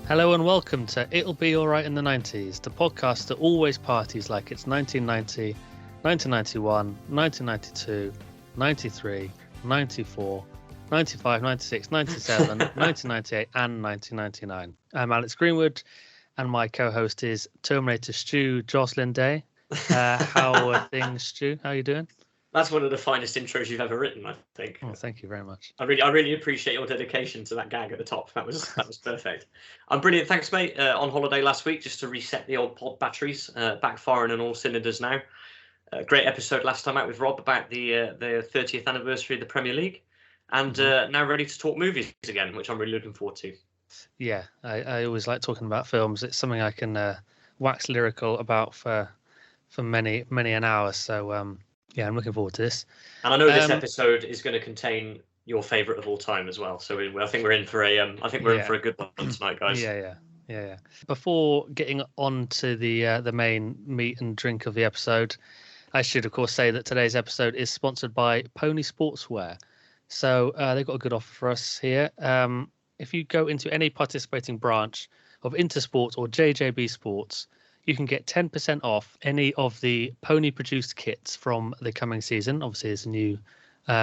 Hello and welcome to It'll Be Alright in the 90s, the podcast that always parties like it's 1990, 1991, 1992, 93, 94, 95, 96, 97, 1998 and 1999. I'm Alex Greenwood and my co-host is Terminator Stu Jocelyn Day. How are things, Stu? How are you doing? That's one of the finest intros you've ever written, I think. Oh, thank you very much. I really appreciate your dedication to that gag at the top. That was perfect. I'm brilliant. Thanks, mate. On holiday last week, just to reset the old pod batteries, back firing on all cylinders now. Great episode last time out with Rob about the 30th anniversary of the Premier League, and now ready to talk movies again, which I'm really looking forward to. Yeah, I always like talking about films. It's something I can wax lyrical about for many an hour. So yeah, I'm looking forward to this. And I know this episode is going to contain your favourite of all time as well. So I think we're in for a in for a good one tonight, guys. Yeah. Before getting on to the main meat and drink of the episode, I should of course say that today's episode is sponsored by Pony Sportswear. So they've got a good offer for us here. If you go into any participating branch of Intersport or JJB Sports, you can get 10% off any of the Pony produced kits from the coming season. Obviously, there's a new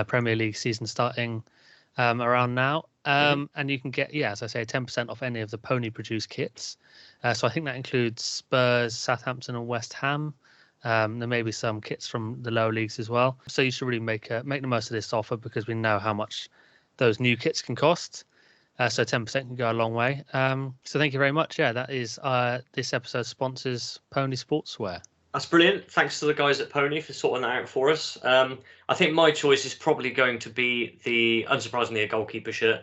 Premier League season starting around now. And you can get, as I say, 10% off any of the Pony produced kits. So I think that includes Spurs, Southampton and West Ham. There may be some kits from the lower leagues as well. So you should really make the most of this offer because we know how much those new kits can cost. So 10% can go a long way. So thank you very much. Yeah, that is this episode's sponsors, Pony Sportswear. That's brilliant. Thanks to the guys at Pony for sorting that out for us. I think my choice is probably going to be unsurprisingly, a goalkeeper shirt.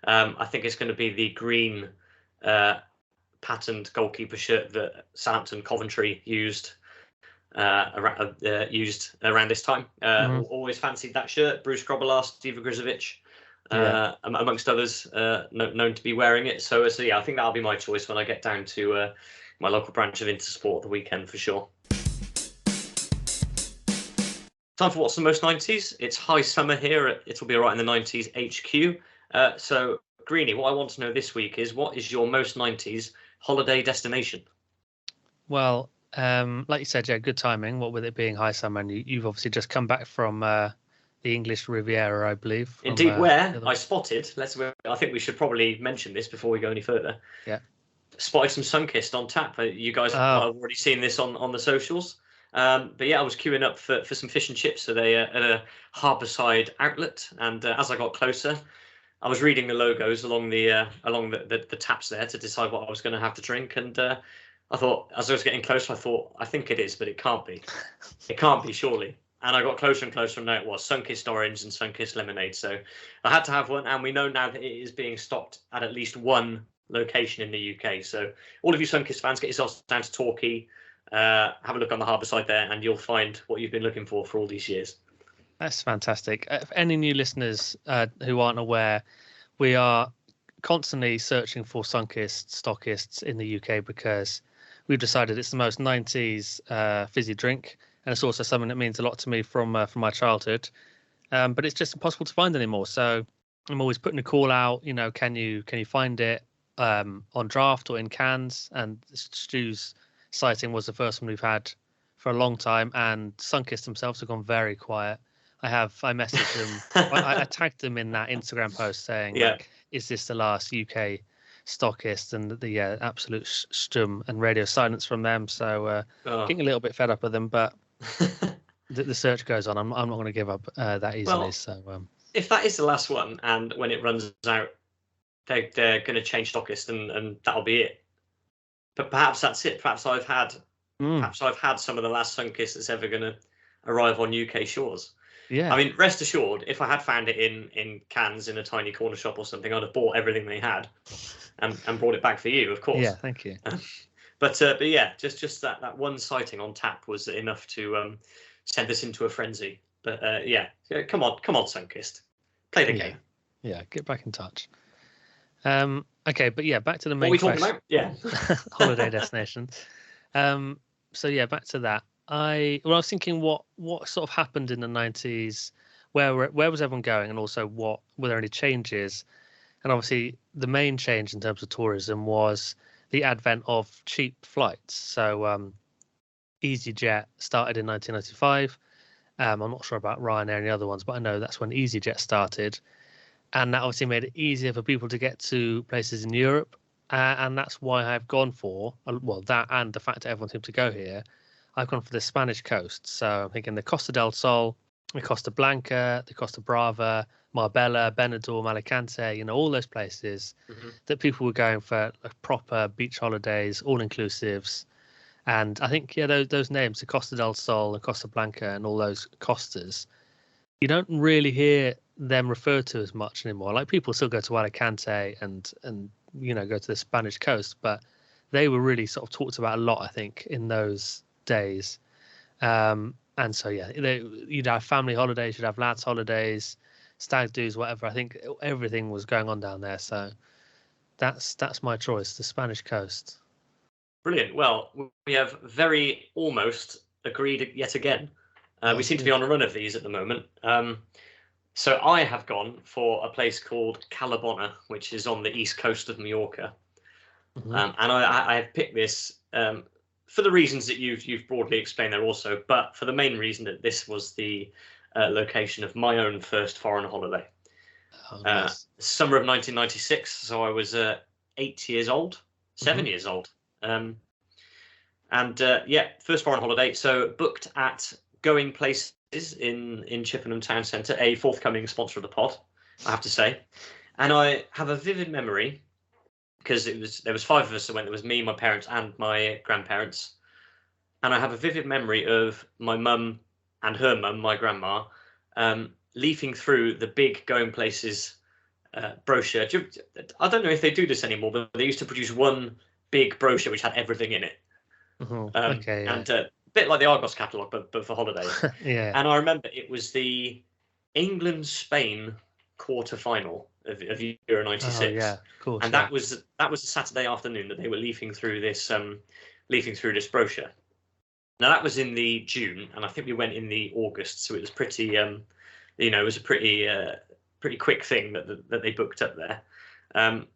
I think it's going to be the green patterned goalkeeper shirt that Southampton Coventry used around this time. Always fancied that shirt. Bruce Grobbelaar, Steve Grizovic. Amongst others, known to be wearing it. So yeah, I think that'll be my choice when I get down to my local branch of Intersport the weekend for sure. Time for What's the Most 90s. It's high summer here at It'll Be Alright in the 90s HQ. So Greenie, what I want to know this week is, what is your most 90s holiday destination? Well, like you said, yeah, good timing. What with it being high summer, and you've obviously just come back from the English Riviera, I believe. From, Indeed, where I spotted, I think we should probably mention this before we go any further. Yeah. Spotted some Sunkist on tap. You guys have already seen this on the socials. But yeah, I was queuing up for some fish and chips at a harbourside outlet. And as I got closer, I was reading the logos along the taps there to decide what I was going to have to drink. And I thought, as I was getting closer, I think it is, but it can't be. It can't be, surely. And I got closer and closer, and now it was Sunkist Orange and Sunkist Lemonade. So I had to have one, and we know now that it is being stocked at least one location in the UK. So all of you Sunkist fans, get yourselves down to Torquay, have a look on the harbour side there, and you'll find what you've been looking for all these years. That's fantastic. For any new listeners who aren't aware, we are constantly searching for Sunkist stockists in the UK because we've decided it's the most 90s fizzy drink. And it's also something that means a lot to me from my childhood, but it's just impossible to find anymore. So I'm always putting a call out. You know, can you find it on draft or in cans? And Stu's sighting was the first one we've had for a long time. And Sunkist themselves have gone very quiet. I messaged them. I tagged them in that Instagram post saying, like, is this the last UK stockist? And the absolute stum and radio silence from them. So getting a little bit fed up with them, but. The search goes on. I'm not going to give up that easily. Well, so if that is the last one, and when it runs out, they're going to change stockist, and that'll be it. But perhaps that's it. Perhaps I've had some of the last Sunkist that's ever going to arrive on UK shores. Yeah. I mean, rest assured, if I had found it in cans in a tiny corner shop or something, I'd have bought everything they had, and brought it back for you, of course. Yeah, thank you. But yeah, just that one sighting on tap was enough to send us into a frenzy. But come on, Sunkist, play the game. Yeah, get back in touch. Okay, but yeah, back to the main. What are we talking about? Yeah, holiday destinations. So yeah, back to that. I was thinking, what sort of happened in the 90s? Where was everyone going, and also were there any changes? And obviously, the main change in terms of tourism was the advent of cheap flights. So EasyJet started in 1995. I'm not sure about Ryanair and the other ones, but I know that's when EasyJet started. And that obviously made it easier for people to get to places in Europe. And that's why I've gone for, well, that and the fact that everyone seems to go here, I've gone for the Spanish coast. So I'm thinking the Costa del Sol, the Costa Blanca, the Costa Brava, Marbella, Benidorm, Alicante, all those places that people were going for like proper beach holidays, all-inclusives. And I think, those names, the Costa del Sol and Costa Blanca and all those costas, you don't really hear them referred to as much anymore. Like people still go to Alicante and go to the Spanish coast, but they were really sort of talked about a lot, I think, in those days. And so, you'd have family holidays, you'd have lads holidays, stag do's, whatever. I think everything was going on down there. So that's my choice, the Spanish coast. Brilliant. Well, we have very almost agreed yet again. We seem to be on a run of these at the moment. So I have gone for a place called Calabona, which is on the east coast of Mallorca. And I have picked this for the reasons that you've broadly explained there also, but for the main reason that this was the location of my own first foreign holiday. Nice. Summer of 1996, so I was 8 years old, 7 years old. First foreign holiday. So booked at Going Places in Chippenham Town Centre, a forthcoming sponsor of the pod, I have to say. And I have a vivid memory because there was 5 of us that went. There was me, my parents, and my grandparents. And I have a vivid memory of my mum and her mum, my grandma, leafing through the big Going Places brochure. I don't know if they do this anymore, but they used to produce one big brochure which had everything in it. And a bit like the Argos catalogue, but for holidays. And I remember it was the England-Spain quarter-final of Euro 96. Of course. And that was a Saturday afternoon that they were leafing through this brochure. Now that was in the June, and I think we went in the August, so it was pretty, it was a pretty quick thing that they booked up there. And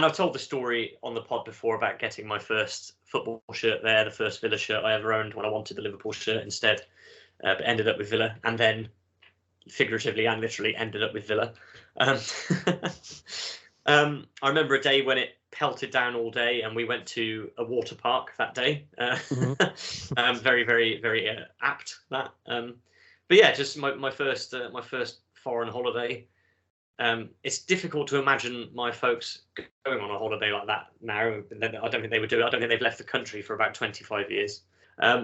I've told the story on the pod before about getting my first football shirt there, the first Villa shirt I ever owned when I wanted the Liverpool shirt instead, but ended up with Villa, and then figuratively and literally ended up with Villa. I remember a day when it pelted down all day, and we went to a water park that day. Very, very, very apt that. But yeah, just my first foreign holiday. It's difficult to imagine my folks going on a holiday like that now. I don't think they would do it. I don't think they've left the country for about 25 years.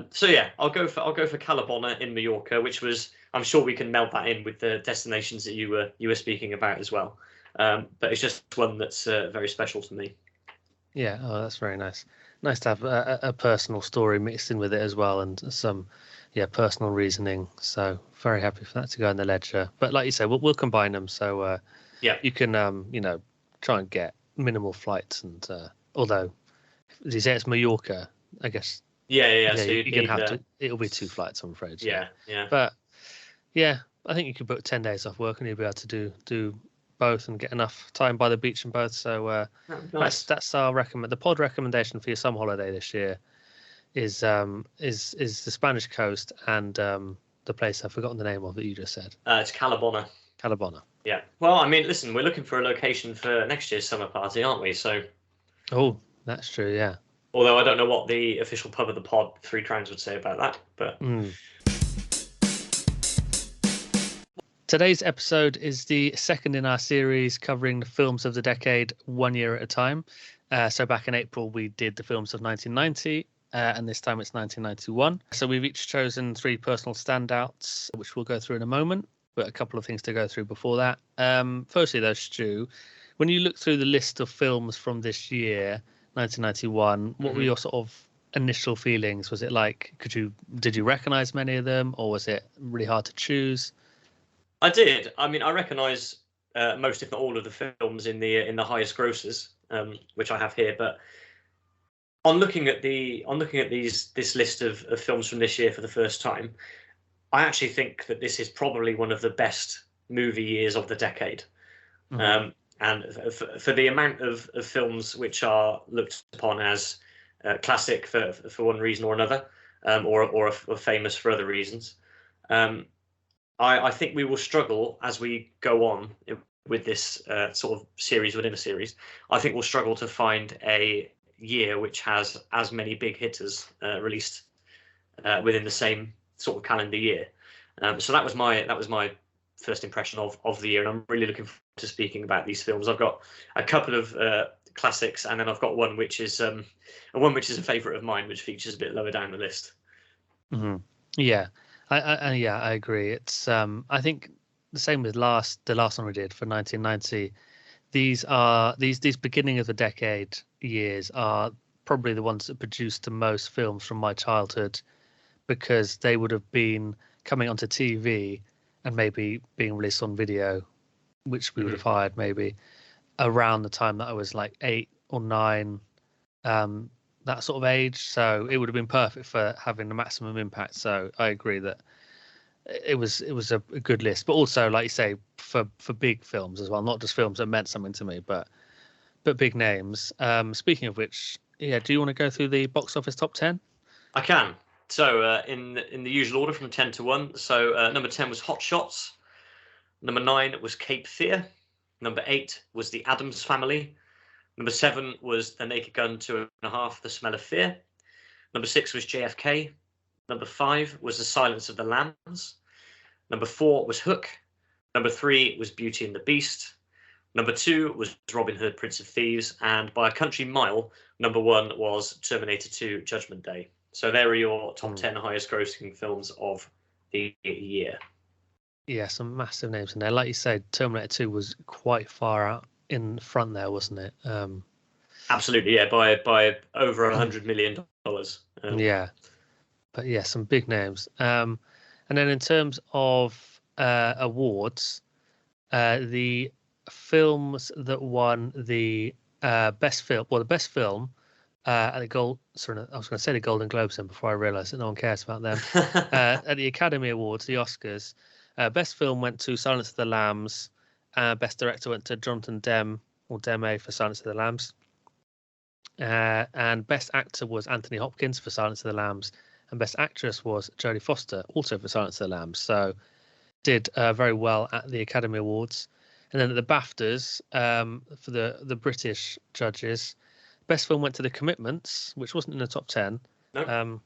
So yeah, I'll go for Calabona in Mallorca, which was, I'm sure we can meld that in with the destinations that you were speaking about as well. But it's just one that's very special to me. Yeah, that's very nice. Nice to have a personal story mixed in with it as well, and some personal reasoning. So very happy for that to go in the ledger. But like you say, we'll combine them. So you can try and get minimal flights. And although, as you say, it's Mallorca, I guess. Yeah. So you're gonna have to. It'll be 2 flights, I'm afraid. So. Yeah. But yeah, I think you could book 10 days off work and you'll be able to do both and get enough time by the beach in both. So nice. that's our the pod recommendation for your summer holiday this year is the Spanish coast and the place I've forgotten the name of that you just said. It's Calabona. Calabona. Yeah. Well, I mean, listen, we're looking for a location for next year's summer party, aren't we? So. Oh, that's true. Yeah. Although I don't know what the official pub of the pod, 3 Crowns, would say about that, but. Today's episode is the second in our series covering the films of the decade 1 year at a time. So back in April, we did the films of 1990, and this time it's 1991. So we've each chosen 3 personal standouts, which we'll go through in a moment, but a couple of things to go through before that. Firstly, though, Stu, when you look through the list of films from this year, 1991, what were your sort of initial feelings? Was it like, did you recognize many of them, or was it really hard to choose? I did. I mean, I recognise most, if not all, of the films in the highest grosses, which I have here. But on looking at this list of films from this year for the first time, I actually think that this is probably one of the best movie years of the decade. And for the amount of films which are looked upon as classic for one reason or another, or famous for other reasons, I think we will struggle as we go on with this sort of series within a series. I think we'll struggle to find a year which has as many big hitters released within the same sort of calendar year. So that was my first impression of the year, and I'm really looking forward to speaking about these films. I've got a couple of classics, and then I've got one which is a favourite of mine, which features a bit lower down the list. Mm-hmm. Yeah, I agree. It's I think the same with the last one we did for 1990. These beginning of the decade years are probably the ones that produced the most films from my childhood, because they would have been coming onto TV and maybe being released on video, which we would have hired maybe around the time that I was like 8 or 9, that sort of age. So it would have been perfect for having the maximum impact. So I agree that it was a good list, but also, like you say, for big films as well, not just films that meant something to me, but big names. Speaking of which, yeah, do you want to go through the box office top 10? I can. So in the usual order from 10 to 1. So number 10 was Hot Shots. Number 9 was Cape Fear. Number 8 was The Addams Family. Number 7 was The Naked Gun 2.5, The Smell of Fear. Number 6 was JFK. Number 5 was The Silence of the Lambs. Number 4 was Hook. Number 3 was Beauty and the Beast. Number 2 was Robin Hood, Prince of Thieves. And by a country mile, number 1 was Terminator 2, Judgment Day. So there are your top 10 highest grossing films of the year. Yeah, some massive names in there. Like you said, Terminator 2 was quite far out in front there, wasn't it? Absolutely, yeah, by over $100 million. Yeah, but yeah, some big names. And then in terms of awards, the films that won the best film, at the I was going to say the Golden Globes then before I realised that no one cares about them. At the Academy Awards, the Oscars, best film went to Silence of the Lambs. Best director went to Jonathan Demme for Silence of the Lambs. And best actor was Anthony Hopkins for Silence of the Lambs. And best actress was Jodie Foster, also for Silence of the Lambs. So did very well at the Academy Awards. And then at the BAFTAs, for the British judges, best film went to The Commitments, which wasn't in the top 10. Nope.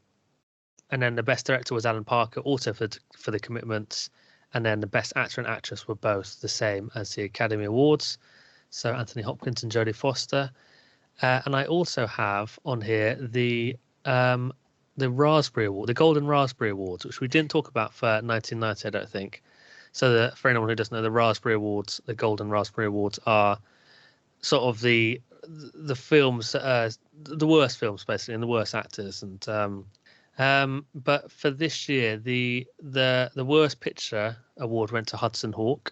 And then the best director was Alan Parker, also for The Commitments. And then the best actor and actress were both the same as the Academy Awards. So Anthony Hopkins and Jodie Foster. And I also have on here the Raspberry Award, the Golden Raspberry Awards, which we didn't talk about for 1990, I don't think. So for anyone who doesn't know, the Raspberry Awards, the Golden Raspberry Awards, are sort of the films, the worst films basically, and the worst actors. And but for this year, the worst picture award went to Hudson Hawk.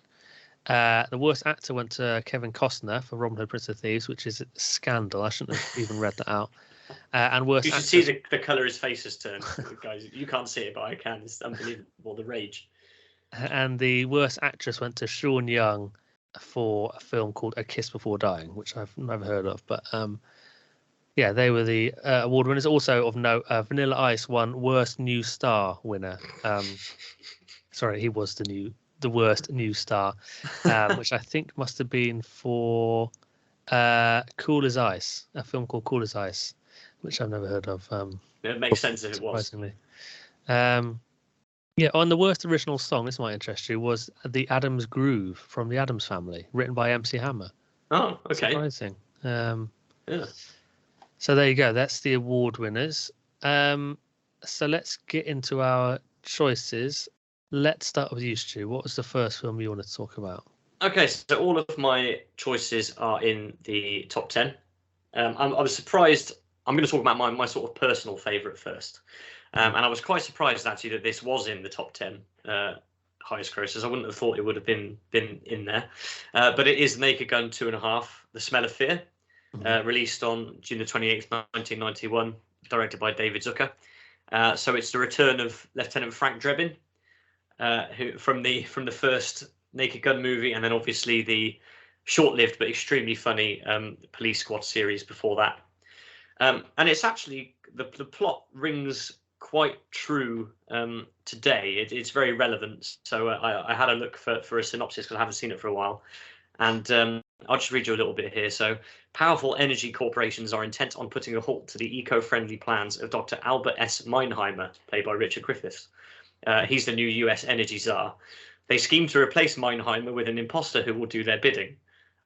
The worst actor went to Kevin Costner for Robin Hood, Prince of Thieves, which is a scandal. I shouldn't have even read that out. And worst you should actress... see the colour his face has turned, guys. You can't see it, but I can. It's unbelievable, the rage. And the worst actress went to Sean Young for a film called A Kiss Before Dying, which I've never heard of. But yeah, they were the award winners. Also of note, Vanilla Ice won Worst New Star winner. Sorry, he was the worst new star, which I think must have been for Cool as Ice, a film called Cool as Ice, which I've never heard of. It makes sense if it was. Surprisingly. Yeah, on the worst original song, this might interest you, was The Addams Groove from the Addams Family, written by MC Hammer. Oh, okay. Surprising. Yeah. So there you go. That's the award winners. So let's get into our choices. Let's start with you, Stu. What was the first film you want to talk about? Okay, so all of my choices are in the top 10. I was surprised. I'm going to talk about my sort of personal favourite first. And I was quite surprised, actually, that this was in the top 10 highest grossers. I wouldn't have thought it would have been in there. But it is Naked Gun 2.5, The Smell of Fear, released on June the 28th, 1991, directed by David Zucker. So it's the return of Lieutenant Frank Drebin, who from the first Naked Gun movie, and then obviously the short-lived but extremely funny Police Squad series before that. And it's actually, the plot rings quite true today. It's very relevant. So I had a look for a synopsis because I haven't seen it for a while. And I'll just read you a little bit here. So, powerful energy corporations are intent on putting a halt to the eco-friendly plans of Dr. Albert S. Meinheimer, played by Richard Griffiths. He's the new US energy czar. They scheme to replace Meinheimer with an imposter who will do their bidding.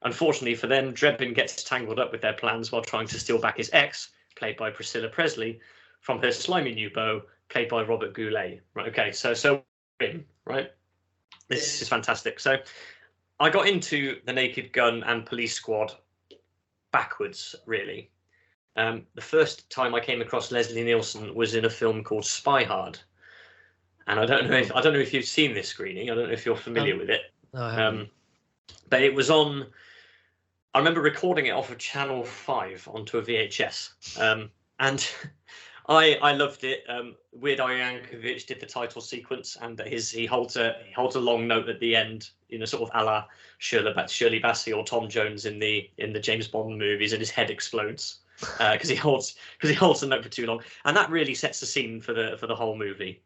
Unfortunately for them, Drebin gets tangled up with their plans while trying to steal back his ex, played by Priscilla Presley, from her slimy new beau, played by Robert Goulet. Right, okay, so right? This is fantastic. So I got into The Naked Gun and Police Squad backwards, really. The first time I came across Leslie Nielsen was in a film called Spy Hard. And I don't know if you've seen this screening. I don't know if you're familiar with it. No, I haven't. But it was on. I remember recording it off of Channel 5 onto a VHS, and I loved it. Weird Al Yankovic did the title sequence, and he holds a long note at the end, sort of a la Shirley Bassey or Tom Jones in the James Bond movies, and his head explodes because he holds the note for too long, and that really sets the scene for the whole movie.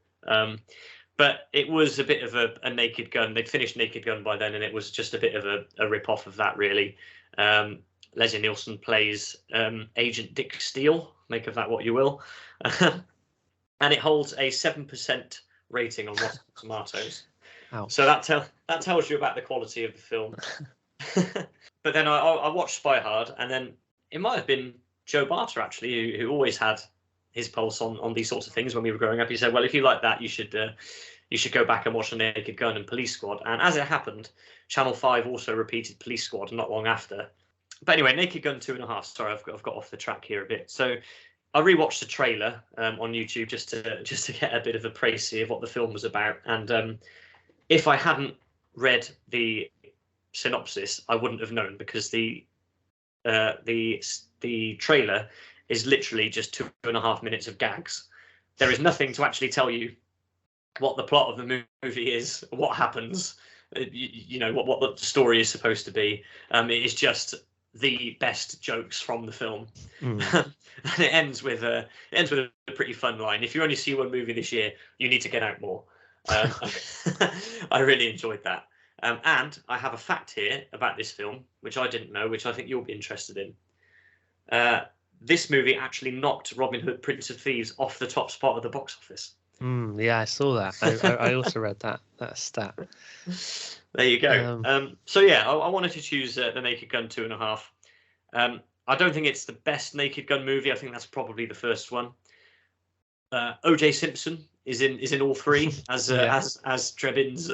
But it was a bit of a Naked Gun. They'd finished Naked Gun by then, and it was just a bit of a rip-off of that, really. Leslie Nielsen plays Agent Dick Steele, make of that what you will. And it holds a 7% rating on Rotten Tomatoes. Ouch. So that tells you about the quality of the film. But then I watched Spy Hard, and then it might have been Joe Barter, actually, who always had his pulse on these sorts of things when we were growing up. He said, well, if you like that, you should go back and watch The Naked Gun and Police Squad. And as it happened, Channel 5 also repeated Police Squad not long after. But anyway, Naked Gun 2.5. Sorry, I've got off the track here a bit. So I rewatched the trailer on YouTube just to get a bit of a précis of what the film was about. And if I hadn't read the synopsis, I wouldn't have known, because the trailer is literally just 2.5 minutes of gags. There is nothing to actually tell you what the plot of the movie is, what happens, what the story is supposed to be. It is just the best jokes from the film. And it ends with a pretty fun line. If you only see one movie this year, you need to get out more. I really enjoyed that. And I have a fact here about this film, which I didn't know, which I think you'll be interested in. This movie actually knocked Robin Hood, Prince of Thieves off the top spot of the box office. Yeah, I saw that. I also read that stat. There you go. So yeah, I wanted to choose The Naked Gun 2.5. I don't think it's the best Naked Gun movie. I think that's probably the first one. O.J. Simpson is in all three as Drebin's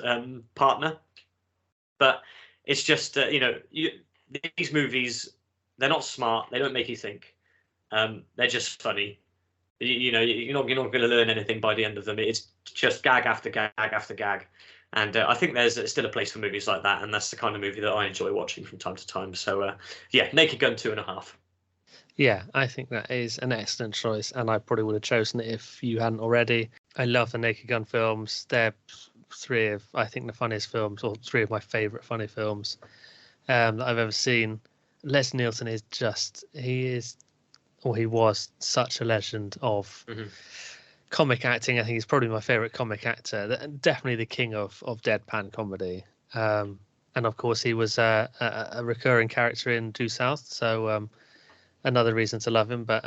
partner. But it's just these movies, they're not smart. They don't make you think. They're just funny. You're not going to learn anything by the end of them. It's just gag after gag after gag. And I think there's still a place for movies like that, and that's the kind of movie that I enjoy watching from time to time. So yeah, Naked Gun 2.5. Yeah, I think that is an excellent choice, and I probably would have chosen it if you hadn't already. I love the Naked Gun films. They're three of, I think, the funniest films, or three of my favourite funny films that I've ever seen. Les Nielsen is he was such a legend of comic acting. I think he's probably my favourite comic actor. Definitely the king of deadpan comedy. And of course, he was a recurring character in Due South. So another reason to love him. But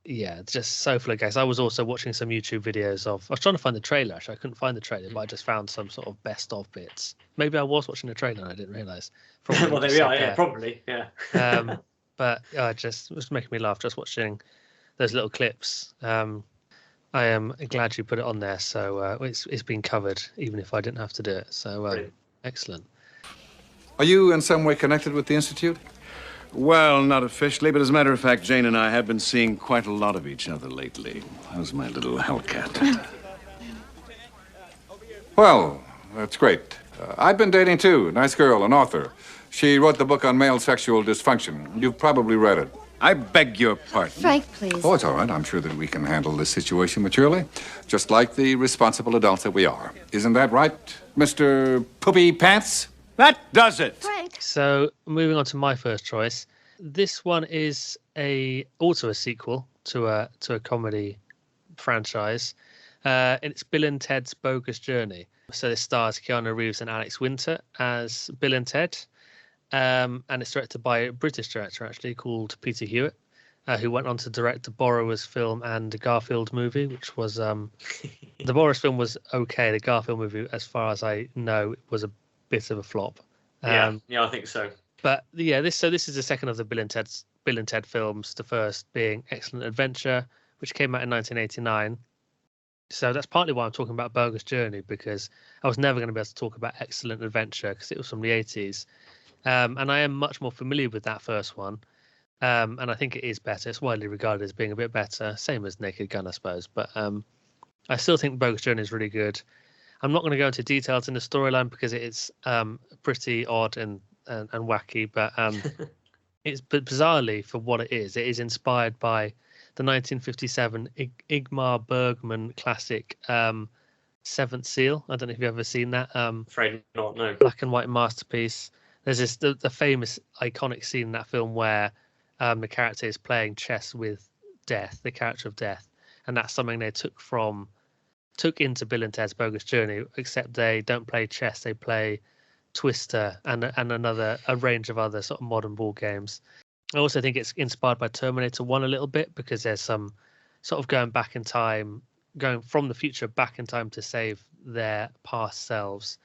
yeah, just so full of gags. I was also watching some YouTube videos I was trying to find the trailer. Actually, I couldn't find the trailer, but I just found some sort of best of bits. Maybe I was watching the trailer and I didn't realise. Well, there we are. Yeah, probably. Yeah. But it was making me laugh just watching those little clips. I am glad you put it on there. So it's been covered, even if I didn't have to do it. So excellent. Are you in some way connected with the Institute? Well, not officially, but as a matter of fact, Jane and I have been seeing quite a lot of each other lately. How's my little hellcat? Well, that's great. I've been dating, too. Nice girl, an author. She wrote the book on male sexual dysfunction. You've probably read it. I beg your pardon. Frank, please. Oh, it's all right. I'm sure that we can handle this situation maturely, just like the responsible adults that we are. Isn't that right, Mr. Poopy Pants? That does it. Frank. So moving on to my first choice. This one is also a sequel to a comedy franchise. And it's Bill and Ted's Bogus Journey. So this stars Keanu Reeves and Alex Winter as Bill and Ted. And it's directed by a British director, actually, called Peter Hewitt, who went on to direct the Borrowers film and the Garfield movie, which was... the Borrowers film was okay. The Garfield movie, as far as I know, was a bit of a flop. Yeah, I think so. But yeah, this is the second of the Bill and Ted films, the first being Excellent Adventure, which came out in 1989. So that's partly why I'm talking about Bogus Journey, because I was never going to be able to talk about Excellent Adventure because it was from the 80s. And I am much more familiar with that first one. And I think it is better. It's widely regarded as being a bit better, same as Naked Gun, I suppose. But I still think Bogus Journey is really good. I'm not going to go into details in the storyline because it's pretty odd and wacky, but but bizarrely for what it is inspired by the 1957 Ingmar Bergman classic Seventh Seal. I don't know if you've ever seen that. Afraid not, no. Black and white masterpiece. There's the famous iconic scene in that film where the character is playing chess with death, the character of death, and that's something they took into Bill and Ted's Bogus Journey, except they don't play chess, they play Twister and a range of other sort of modern board games. I also think it's inspired by Terminator 1 a little bit, because there's some sort of going back in time, going from the future back in time to save their past selves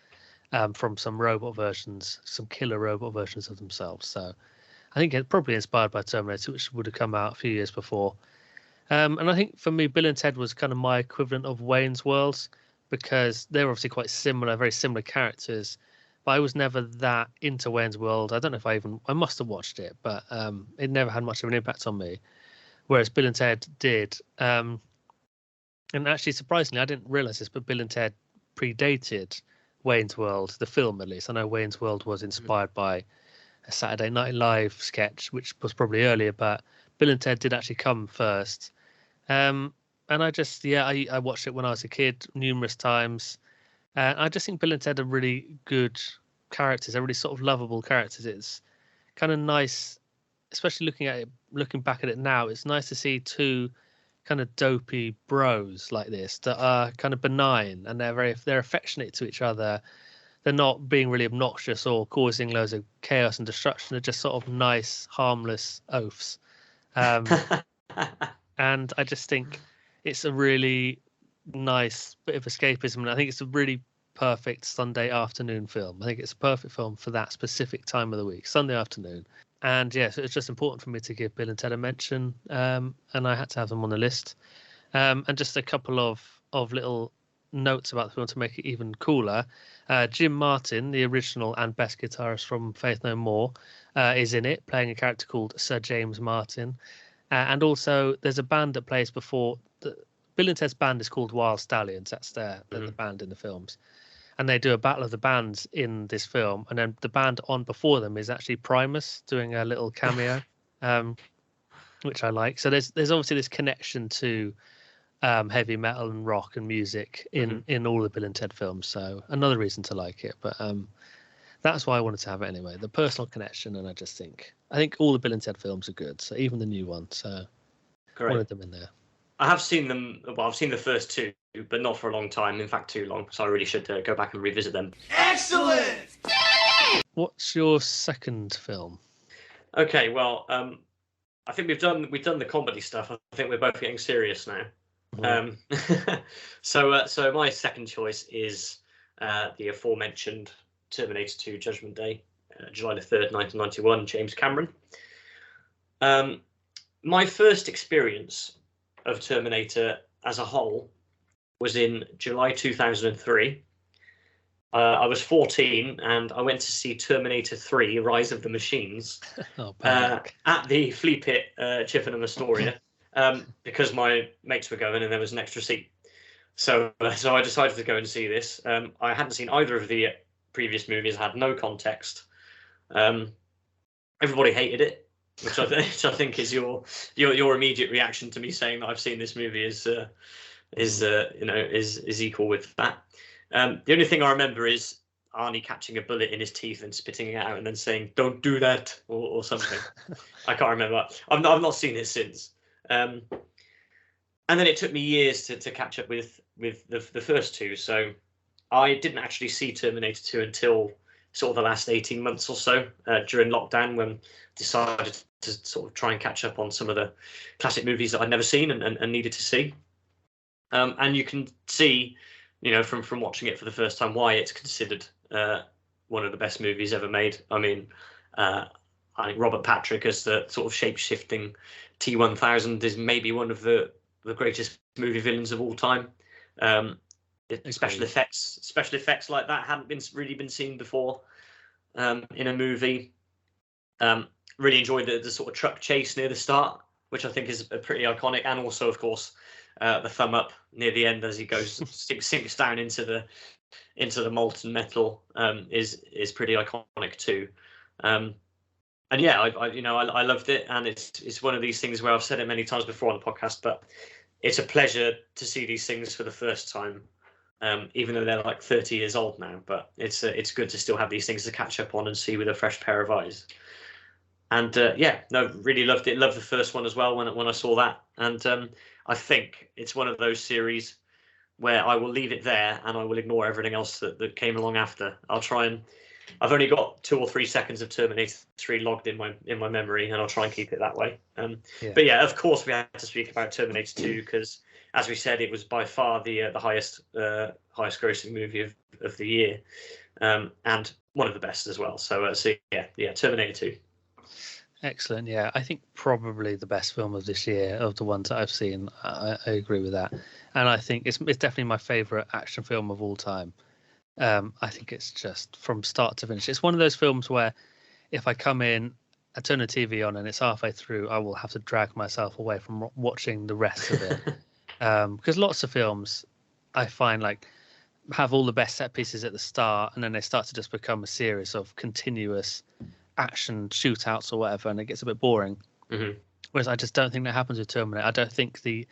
from some robot versions, some killer robot versions of themselves. So I think it's probably inspired by Terminator, which would have come out a few years before. And I think for me, Bill and Ted was kind of my equivalent of Wayne's World, because they're obviously quite similar, very similar characters. But I was never that into Wayne's World. I don't know if I must have watched it, but it never had much of an impact on me. Whereas Bill and Ted did. And actually, surprisingly, I didn't realize this, but Bill and Ted predated Wayne's World, the film at least. I know Wayne's World was inspired by a Saturday Night Live sketch, which was probably earlier, but Bill and Ted did actually come first. And I just, I watched it when I was a kid numerous times. I just think Bill and Ted are really good characters. They're really sort of lovable characters. It's kind of nice, especially looking back at it now. It's nice to see two kind of dopey bros like this that are kind of benign, and they're affectionate to each other. They're not being really obnoxious or causing loads of chaos and destruction. They're just sort of nice, harmless oafs. And I just think it's a really nice bit of escapism, and I think it's a really perfect Sunday afternoon film. I think it's a perfect film for that specific time of the week, Sunday afternoon. And yeah, so it's just important for me to give Bill and Ted a mention, and I had to have them on the list. And just a couple of little notes about the film to make it even cooler. Jim Martin, the original and best guitarist from Faith No More, is in it, playing a character called Sir James Martin. And also there's a band that plays before Bill and Ted's band is called Wild Stallions. That's the band in the films. And they do a battle of the bands in this film. And then the band on before them is actually Primus doing a little cameo, which I like. So there's obviously this connection to heavy metal and rock and music in all the Bill and Ted films. So another reason to like it. But that's why I wanted to have it anyway. The personal connection. And I think all the Bill and Ted films are good. So even the new one. So I wanted them in there. I have seen them. Well, I've seen the first two, but not for a long time. In fact, too long. So I really should go back and revisit them. Excellent! What's your second film? Okay, well, I think we've done the comedy stuff. I think we're both getting serious now. So my second choice is the aforementioned Terminator 2 Judgment Day, July the 3rd, 1991, James Cameron. My first experience of Terminator as a whole was in July 2003. I was 14 and I went to see Terminator 3 Rise of the Machines at the Flea Pit, Chippenham, Astoria, because my mates were going and there was an extra seat. So I decided to go and see this. I hadn't seen either of the previous movies, I had no context. Everybody hated it. Which I think is your immediate reaction to me saying that I've seen this movie is equal with that. The only thing I remember is Arnie catching a bullet in his teeth and spitting it out and then saying, "Don't do that," or something. I can't remember. I've not seen it since. And then it took me years to catch up with the first two. So I didn't actually see Terminator 2 until sort of the last 18 months or so, during lockdown, when I decided to sort of try and catch up on some of the classic movies that I'd never seen and needed to see. And you can see, from watching it for the first time, why it's considered one of the best movies ever made. I mean, I think Robert Patrick as the sort of shape-shifting T-1000 is maybe one of the greatest movie villains of all time. Special effects like that hadn't really been seen before in a movie. Really enjoyed the sort of truck chase near the start, which I think is a pretty iconic, and also, of course, the thumb up near the end as he goes sinks down into the molten metal is pretty iconic too. And yeah, I loved it, and it's one of these things where I've said it many times before on the podcast, but it's a pleasure to see these things for the first time, even though they're like 30 years old now. But it's good to still have these things to catch up on and see with a fresh pair of eyes. And really loved it. Loved the first one as well when I saw that, and I think it's one of those series where I will leave it there and I will ignore everything else that came along after. I've only got 2 or 3 seconds of Terminator 3 logged in my memory, and I'll try and keep it that way. But yeah, of course we had to speak about Terminator 2 because, as we said, it was by far the highest grossing movie of the year, and one of the best as well. So yeah, Terminator 2. Excellent. Yeah, I think probably the best film of this year of the ones that I've seen. I agree with that, and I think it's definitely my favorite action film of all time. I think it's just from start to finish. It's one of those films where if I come in, I turn the TV on and it's halfway through, I will have to drag myself away from watching the rest of it. Because lots of films I find like have all the best set pieces at the start, and then they start to just become a series of continuous action shootouts or whatever, and it gets a bit boring. Mm-hmm. Whereas I just don't think that happens with Terminator. I don't think the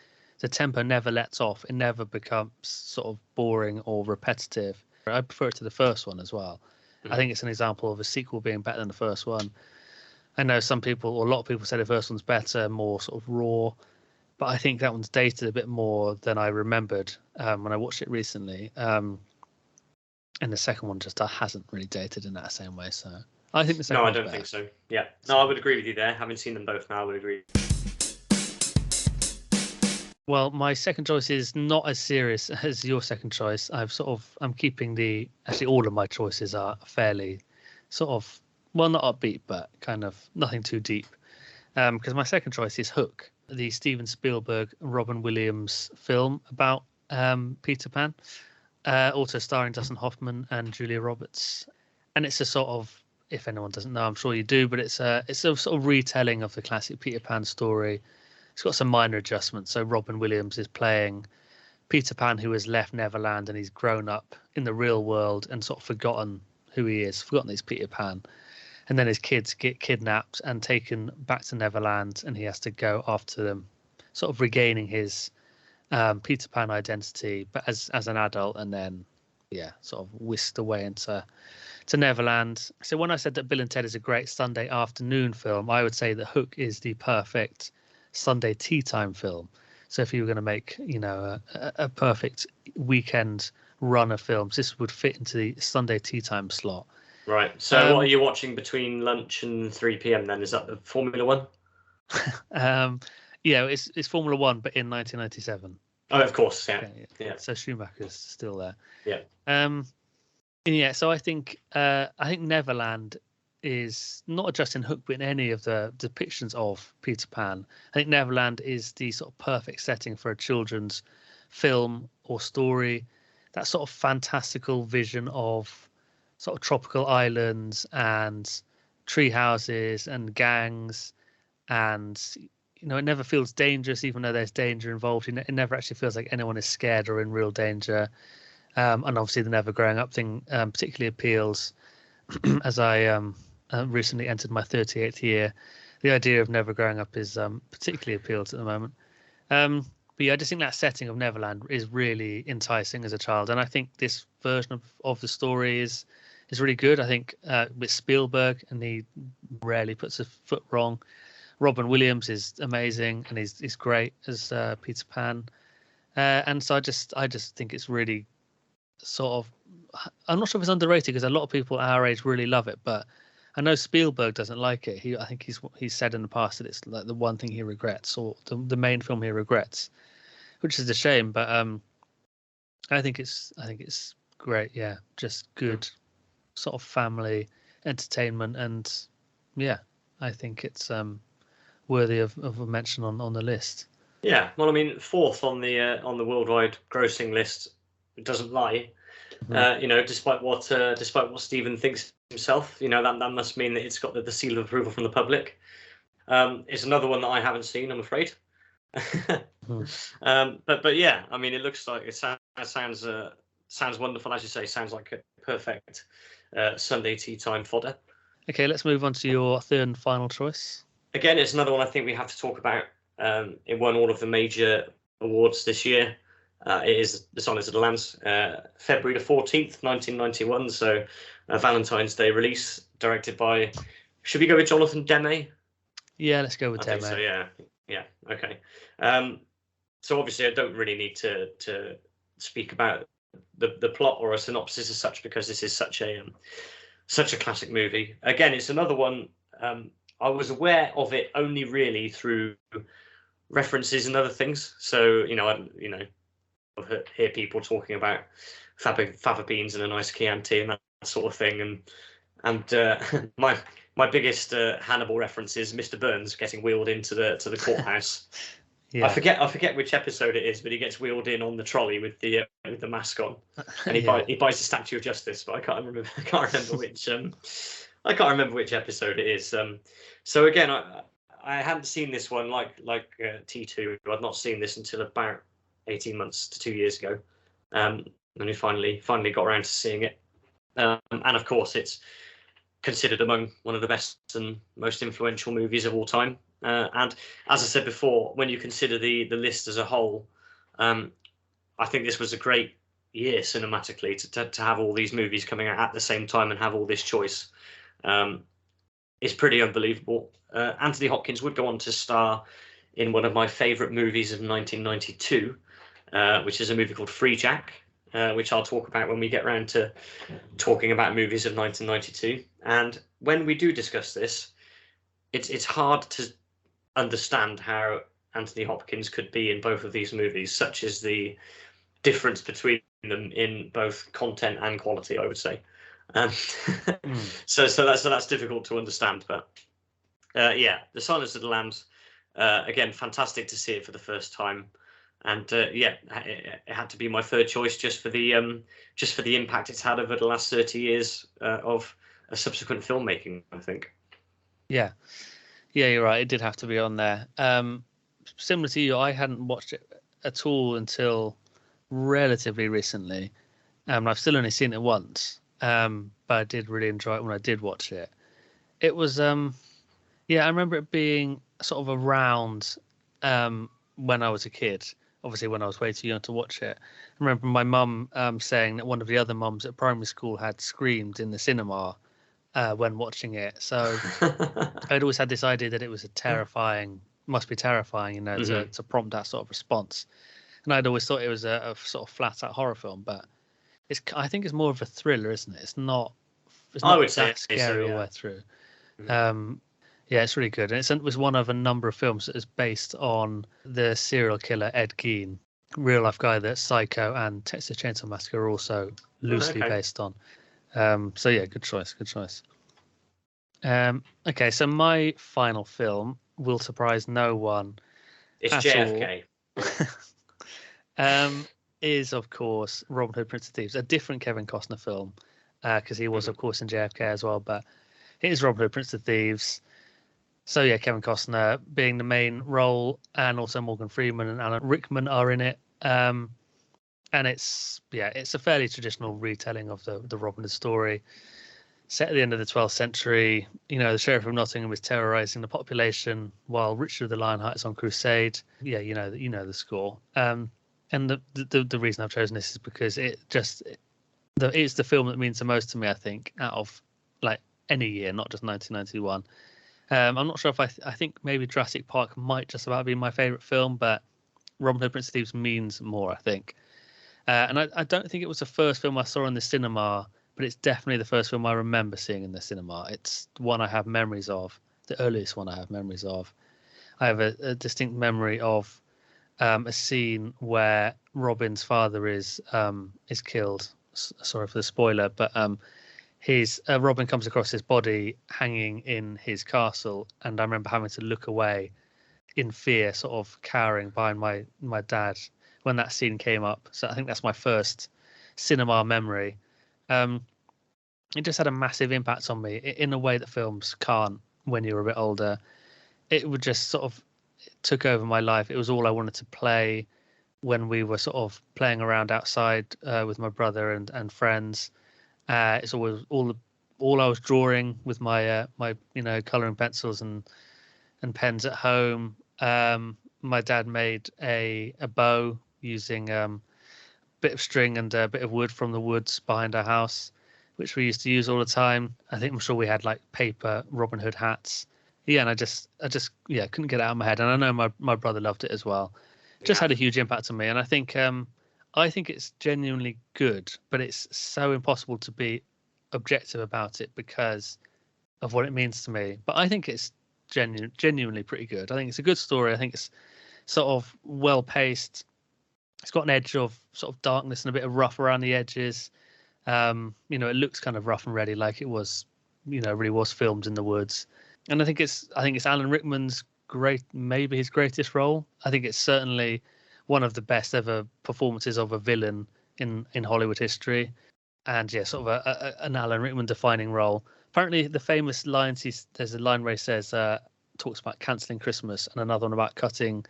tempo never lets off. It never becomes sort of boring or repetitive. I prefer it to the first one as well. Mm-hmm. I think it's an example of a sequel being better than the first one. I know some people, or a lot of people, say the first one's better, more sort of raw, but I think that one's dated a bit more than I remembered when I watched it recently. And the second one just hasn't really dated in that same way. So I think the second one's better. Think so. Yeah. No, I would agree with you there. Having seen them both now, I would agree. Well, my second choice is not as serious as your second choice. I'm keeping actually all of my choices are fairly sort of, well, not upbeat, but kind of nothing too deep. Because my second choice is Hook, the Steven Spielberg, Robin Williams film about Peter Pan, also starring Dustin Hoffman and Julia Roberts. And it's a sort of, if anyone doesn't know, I'm sure you do, but it's a sort of retelling of the classic Peter Pan story. It's got some minor adjustments. So Robin Williams is playing Peter Pan, who has left Neverland and he's grown up in the real world and sort of forgotten who he is, forgotten he's Peter Pan. And then his kids get kidnapped and taken back to Neverland, and he has to go after them, sort of regaining his Peter Pan identity, but as an adult, and then, sort of whisked away into Neverland. So when I said that Bill and Ted is a great Sunday afternoon film, I would say that Hook is the perfect Sunday tea time film. So if you were going to make, a perfect weekend run of films, this would fit into the Sunday tea time slot. Right. So what are you watching between lunch and 3 p.m. then? Is that the Formula One? It's Formula One, but in 1997. Oh, of course, yeah. Okay, yeah. So Schumacher's still there. Yeah. So I think Neverland is not just in Hook, but in any of the depictions of Peter Pan. I think Neverland is the sort of perfect setting for a children's film or story. That sort of fantastical vision of sort of tropical islands and tree houses and gangs, and it never feels dangerous, even though there's danger involved. It never actually feels like anyone is scared or in real danger. And obviously the never growing up thing particularly appeals as I recently entered my 38th year. The idea of never growing up is particularly appeals at the moment. But I just think that setting of Neverland is really enticing as a child, and I think this version of the story is is really good. I think with Spielberg, and he rarely puts a foot wrong. Robin Williams is amazing, and he's great as Peter Pan. And so I just think it's really sort of, I'm not sure if it's underrated because a lot of people our age really love it, but I know Spielberg doesn't like it. I think he's said in the past that it's like the one thing he regrets, or the main film he regrets, which is a shame. But I think it's great. Yeah, just good sort of family entertainment, and yeah, I think it's worthy of a mention on the list. Yeah, well, I mean, fourth on the worldwide grossing list, it doesn't lie. Despite what Stephen thinks himself, that must mean that it's got the seal of approval from the public. It's another one that I haven't seen, I'm afraid. But yeah, I mean, it looks like it sounds wonderful, as you say. Sounds like a perfect Sunday tea time fodder. Okay, let's move on to your third and final choice. Again, it's another one I think we have to talk about. It won all of the major awards this year. It is The Silence of the Lambs, February the 14th, 1991. So a Valentine's Day release, directed by, should we go with Jonathan Demme? Yeah, let's go with Demme. So, yeah, okay. So obviously I don't really need to speak about the plot or a synopsis as such, because this is such a classic movie. Again, it's another one. I was aware of it only really through references and other things. So I hear people talking about fava beans and a nice Chianti and that sort of thing, and my biggest Hannibal reference is Mr. Burns getting wheeled into the courthouse. Yeah. I forget which episode it is, but he gets wheeled in on the trolley with the mask on, and he buys the Statue of Justice, but I can't remember which episode it is. So again, I hadn't seen this one like T2. I'd not seen this until about 18 months to 2 years ago, and we finally got around to seeing it. And of course, it's considered among one of the best and most influential movies of all time. And as I said before, when you consider the list as a whole, I think this was a great year cinematically to have all these movies coming out at the same time and have all this choice. It's pretty unbelievable. Anthony Hopkins would go on to star in one of my favourite movies of 1992, which is a movie called Free Jack, which I'll talk about when we get around to talking about movies of 1992. And when we do discuss this, it's hard to understand how Anthony Hopkins could be in both of these movies, such as the difference between them in both content and quality, I would say. So that's difficult to understand. But The Silence of the Lambs, again, fantastic to see it for the first time. And it had to be my third choice just for the impact it's had over the last 30 years of a subsequent filmmaking, I think. Yeah, you're right. It did have to be on there. Similar to you, I hadn't watched it at all until relatively recently. I've still only seen it once, but I did really enjoy it when I did watch it. It was, I remember it being sort of around when I was a kid. Obviously, when I was way too young to watch it. I remember my mum saying that one of the other mums at primary school had screamed in the cinema when watching it. So I'd always had this idea that it was must be terrifying, to prompt that sort of response. And I'd always thought it was a sort of flat-out horror film, but I think it's more of a thriller, isn't it? It's not I would say that scary all the way through. It's really good. And it was one of a number of films that is based on the serial killer Ed Gein, real life guy that Psycho and Texas Chainsaw Massacre are also loosely based on. Good choice. Okay, so my final film will surprise no one. It's JFK. Is of course Robin Hood, Prince of Thieves, a different Kevin Costner film, because he was of course in JFK as well, but it is Robin Hood, Prince of Thieves. So yeah, Kevin Costner being the main role, and also Morgan Freeman and Alan Rickman are in it. And it's a fairly traditional retelling of the Robin Hood story, set at the end of the 12th century. The Sheriff of Nottingham is terrorizing the population while Richard of the Lionheart is on crusade. Yeah, you know the score. And the reason I've chosen this is because it's the film that means the most to me, I think, out of like any year, not just 1991. I'm not sure if I think maybe Jurassic Park might just about be my favorite film, but Robin Hood, Prince of Thieves means more, I think. And I don't think it was the first film I saw in the cinema, but it's definitely the first film I remember seeing in the cinema. It's one I have memories of, the earliest one I have memories of. I have a distinct memory of a scene where Robin's father is killed. Sorry for the spoiler, but his Robin comes across his body hanging in his castle, and I remember having to look away in fear, sort of cowering behind my dad when that scene came up. So I think that's my first cinema memory. It just had a massive impact on me in a way that films can't when you're a bit older. It would just sort of took over my life. It was all I wanted to play when we were sort of playing around outside with my brother and friends. It's always all I was drawing with my my coloring pencils and pens at home. My dad made a bow using a bit of string and a bit of wood from the woods behind our house, which we used to use all the time. I'm sure we had like paper Robin Hood hats. Yeah, and I just couldn't get it out of my head. And I know my brother loved it as well. It just had a huge impact on me. And I think it's genuinely good, but it's so impossible to be objective about it because of what it means to me. But I think it's genuinely pretty good. I think it's a good story. I think it's sort of well paced. It's got an edge of sort of darkness and a bit of rough around the edges. It looks kind of rough and ready, like it was, really was filmed in the woods. And I think it's Alan Rickman's maybe his greatest role. I think it's certainly one of the best ever performances of a villain in Hollywood history. And yeah, sort of an Alan Rickman defining role. Apparently the famous lines, there's a line where he says, talks about cancelling Christmas, and another one about cutting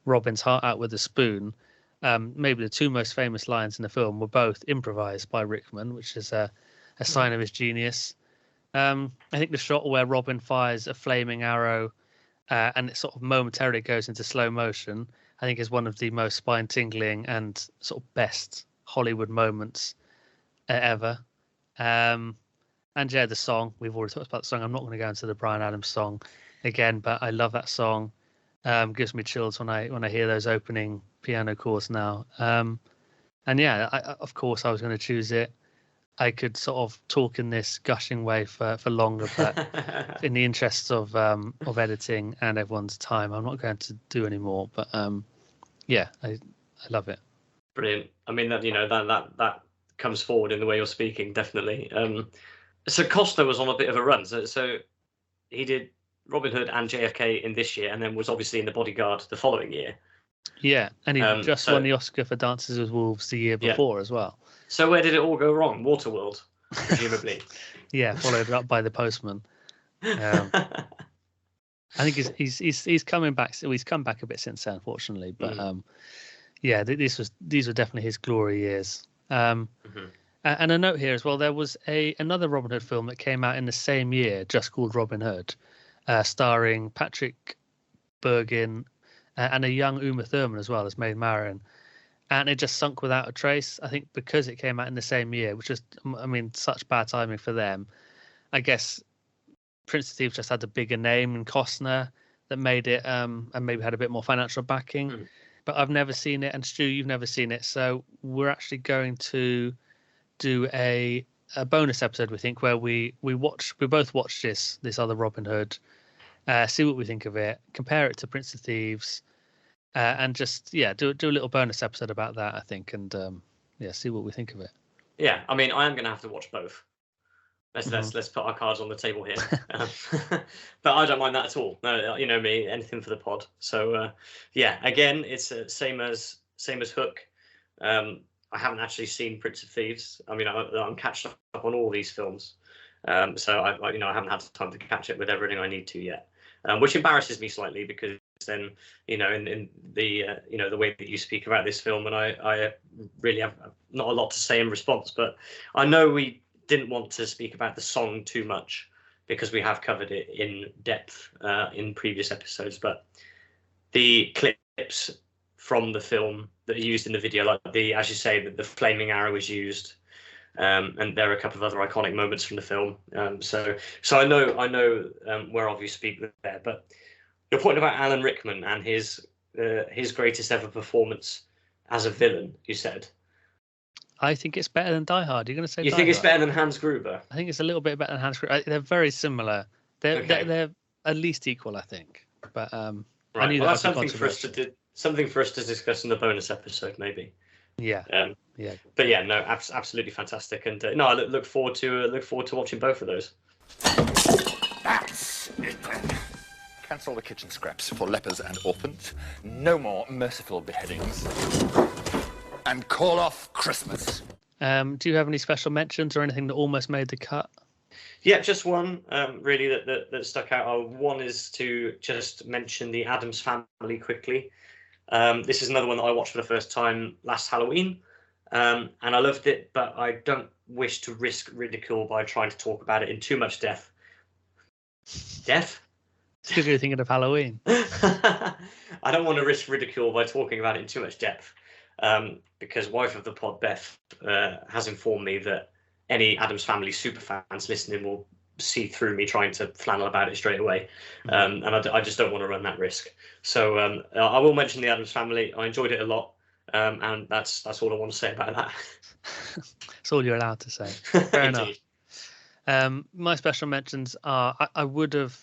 Robin's heart out with a spoon. Maybe the two most famous lines in the film were both improvised by Rickman, which is a sign of his genius. I think the shot where Robin fires a flaming arrow and it sort of momentarily goes into slow motion, I think is one of the most spine-tingling and sort of best Hollywood moments ever. And yeah, the song, we've already talked about the song. I'm not going to go into the Bryan Adams song again, but I love that song. Gives me chills when I hear those opening piano chords now. And yeah, of course I was going to choose it. I could sort of talk in this gushing way for longer, but in the interests of editing and everyone's time, I'm not going to do any more. But yeah, I love it. Brilliant. I mean that comes forward in the way you're speaking, definitely. So Costa was on a bit of a run. So he did Robin Hood and JFK in this year, and then was obviously in The Bodyguard the following year. Yeah, and he just won the Oscar for Dances with Wolves the year before as well. So where did it all go wrong? Waterworld, presumably. Yeah, followed up by The Postman. I think he's coming back. So he's come back a bit since then, unfortunately. But yeah, these were definitely his glory years. And a note here as well: there was another Robin Hood film that came out in the same year, just called Robin Hood, starring Patrick Bergin and a young Uma Thurman as well as Maid Marian. And it just sunk without a trace. I think because it came out in the same year, which is, such bad timing for them. I guess Prince of Thieves just had a bigger name in Costner that made it, and maybe had a bit more financial backing. But I've never seen it, and Stu, you've never seen it, so we're actually going to do a bonus episode, we think, where we both watch this other Robin Hood, see what we think of it, compare it to Prince of Thieves. And just do a little bonus episode about that, I think, and see what we think of it. Yeah, I mean, I am going to have to watch both. Let's put our cards on the table here. But I don't mind that at all. No, you know me, anything for the pod. So again, it's same as Hook. I haven't actually seen Prince of Thieves. I mean, I'm catching up on all these films. So I haven't had time to catch it with everything I need to yet, which embarrasses me slightly because then in the the way that you speak about this film, and I really have not a lot to say in response, but I know we didn't want to speak about the song too much because we have covered it in depth in previous episodes, but the clips from the film that are used in the video, like as you say, that the flaming arrow is used, And there are a couple of other iconic moments from the film. So I know whereof you speak there. But your point about Alan Rickman and his greatest ever performance as a villain, you said. I think it's better than Die Hard. You're going to say you Die think Hard? It's better than Hans Gruber? I think it's a little bit better than Hans Gruber. They're very similar. They're at least equal, I think. But right. I knew that's something for us to discuss in the bonus episode, maybe. Yeah. Yeah. But yeah, no, absolutely fantastic, and no, I look forward to watching both of those. That's it then. Cancel the kitchen scraps for lepers and orphans. No more merciful beheadings. And call off Christmas. Do you have any special mentions or anything that almost made the cut? Yeah, just one really that stuck out. One is to just mention the Addams Family quickly. This is another one that I watched for the first time last Halloween, and I loved it, but I don't wish to risk ridicule by trying to talk about it in too much depth. Depth? Because you're thinking of Halloween. I don't want to risk ridicule by talking about it in too much depth, because wife of the pod, Beth, has informed me that any Addams Family super fans listening will see through me trying to flannel about it straight away, and I just don't want to run that risk. So I will mention the Addams Family. I enjoyed it a lot, and that's all I want to say about that. That's all you're allowed to say. Fair enough. My special mentions are I would have,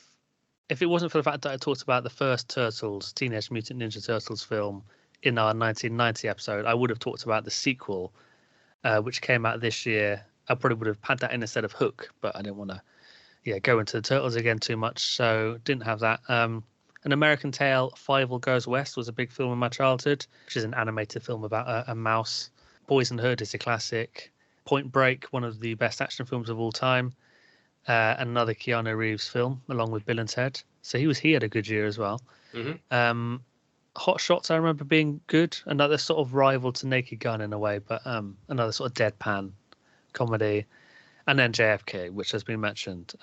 if it wasn't for the fact that I talked about the first Turtles, Teenage Mutant Ninja Turtles film in our 1990 episode, I would have talked about the sequel, which came out this year. I probably would have had that in instead of Hook, but I didn't want to go into the Turtles again too much, so didn't have that. An American Tail, Fievel Goes West was a big film in my childhood, which is an animated film about a mouse. Boys and Hood is a classic. Point Break, one of the best action films of all time. Another Keanu Reeves film, along with Bill and Ted. So he had a good year as well. Mm-hmm. Hot Shots, I remember being good. Another sort of rival to Naked Gun in a way, but another sort of deadpan comedy. And then JFK, which has been mentioned,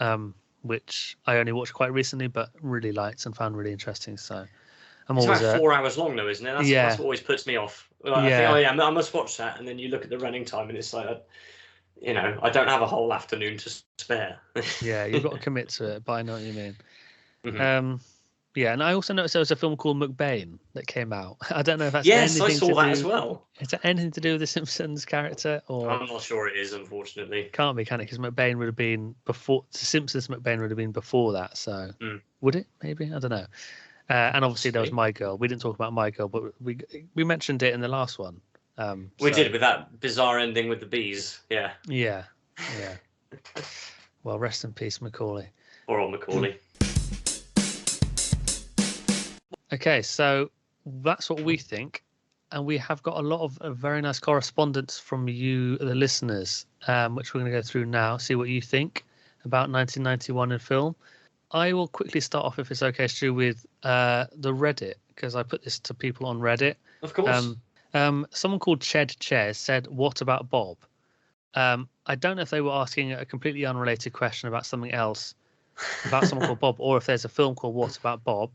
which I only watched quite recently, but really liked and found really interesting. So it's about 4 hours long, though, isn't it? That's what always puts me off. I think, I must watch that, and then you look at the running time, and it's like, I don't have a whole afternoon to spare. Yeah, you've got to commit to it, but I know what you mean. Mm-hmm. And I also noticed there was a film called McBain that came out. I don't know if that's anything I saw that as well. Is that anything to do with the Simpsons character? Or I'm not sure it is, unfortunately. Can't be, can it? Because McBain would have been before the Simpsons. McBain would have been before that. So would it? Maybe, I don't know. And obviously there was My Girl. We didn't talk about My Girl, but we mentioned it in the last one. We did, with that bizarre ending with the bees. Yeah. Yeah. Well, rest in peace, Macaulay. Or on Macaulay. Okay, so that's what we think, and we have got a lot of very nice correspondence from you, the listeners, which we're going to go through now, see what you think about 1991 in film. I will quickly start off, if it's okay, Stu, with the Reddit, because I put this to people on Reddit. Of course. Someone called Ched Ches said, "What about Bob?" I don't know if they were asking a completely unrelated question about something else, about someone called Bob, or if there's a film called What About Bob.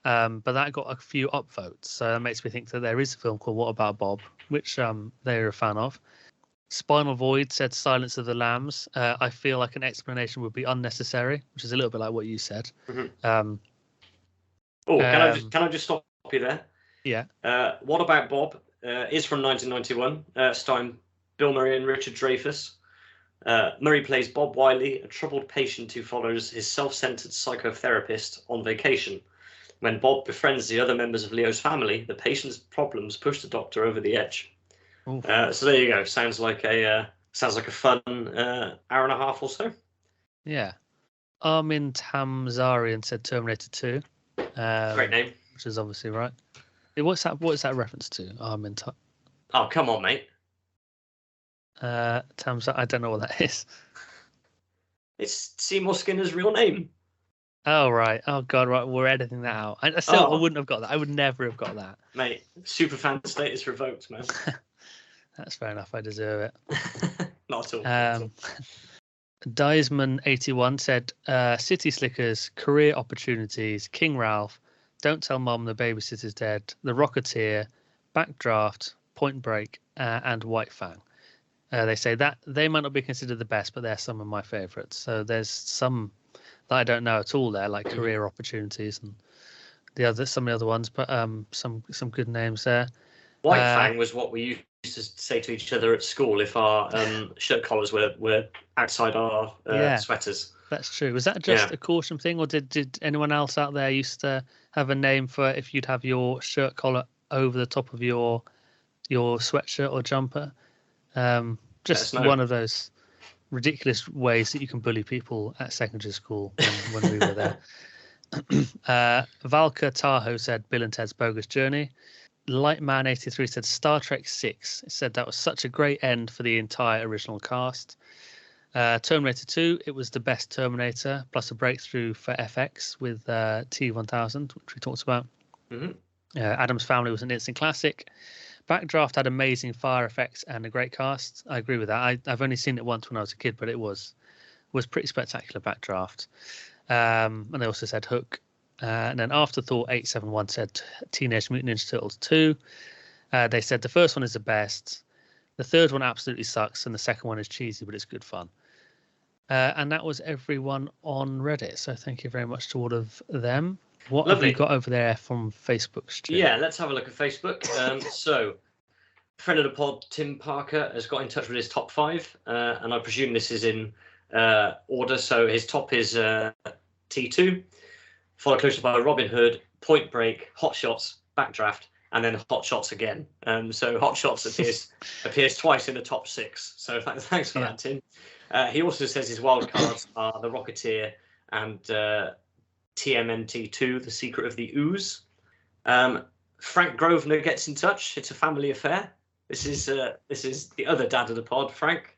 But that got a few upvotes, so that makes me think that there is a film called What About Bob, which they're a fan of. Spinal Void said Silence of the Lambs. I feel like an explanation would be unnecessary, which is a little bit like what you said. Mm-hmm. Can I just stop you there? Yeah. What About Bob is from 1991, starring Bill Murray and Richard Dreyfuss. Murray plays Bob Wiley, a troubled patient who follows his self-centered psychotherapist on vacation. When Bob befriends the other members of Leo's family, the patient's problems push the doctor over the edge. So there you go. Sounds like a fun hour and a half or so. Yeah. Armin Tamzarian said Terminator 2. Great name. Which is obviously right. What's that reference to? Armin. Oh, come on, mate. I don't know what that is. It's Seymour Skinner's real name. Oh, right. Oh, God, right. We're editing that out. I wouldn't have got that. I would never have got that. Mate, superfan status revoked, man. That's fair enough. I deserve it. Not at all. Diesman81 said, City Slickers, Career Opportunities, King Ralph, Don't Tell Mom the Babysitter's Dead, The Rocketeer, Backdraft, Point Break, and White Fang. They say that they might not be considered the best, but they're some of my favourites. So there's some that I don't know at all there, like career opportunities and some of the other ones, but some good names there. White Fang was what we used to say to each other at school if our shirt collars were outside our sweaters. That's true. Was that just a Caution thing, or did anyone else out there used to have a name for if you'd have your shirt collar over the top of your sweatshirt or jumper? Just one of those ridiculous ways that you can bully people at secondary school when we were there. Valka Tahoe said Bill and Ted's Bogus Journey. Lightman 83 said Star Trek 6. It said that was such a great end for the entire original cast. Terminator 2, it was the best Terminator, plus a breakthrough for FX with T1000, which we talked about. Addams Family was an instant classic. Backdraft had amazing fire effects and a great cast. I agree with that. I've only seen it once when I was a kid, but it was pretty spectacular. Backdraft. And they also said Hook. And then Afterthought 871 said Teenage Mutant Ninja Turtles 2. They said the first one is the best. The third one absolutely sucks, and the second one is cheesy, but it's good fun. And that was everyone on Reddit. So thank you very much to all of them. What have you got over there from Facebook, Stu? Yeah, let's have a look at Facebook. So, friend of the pod, Tim Parker, has got in touch with his top 5, and I presume this is in order. So his top is T2, followed closely by Robin Hood, Point Break, Hot Shots, Backdraft, and then Hot Shots again. So Hot Shots appears twice in the top 6. So thanks for that, Tim. He also says his wild cards are The Rocketeer and TMNT2, The Secret of the Ooze. Frank Grosvenor gets in touch. It's a family affair. This is the other dad of the pod, Frank.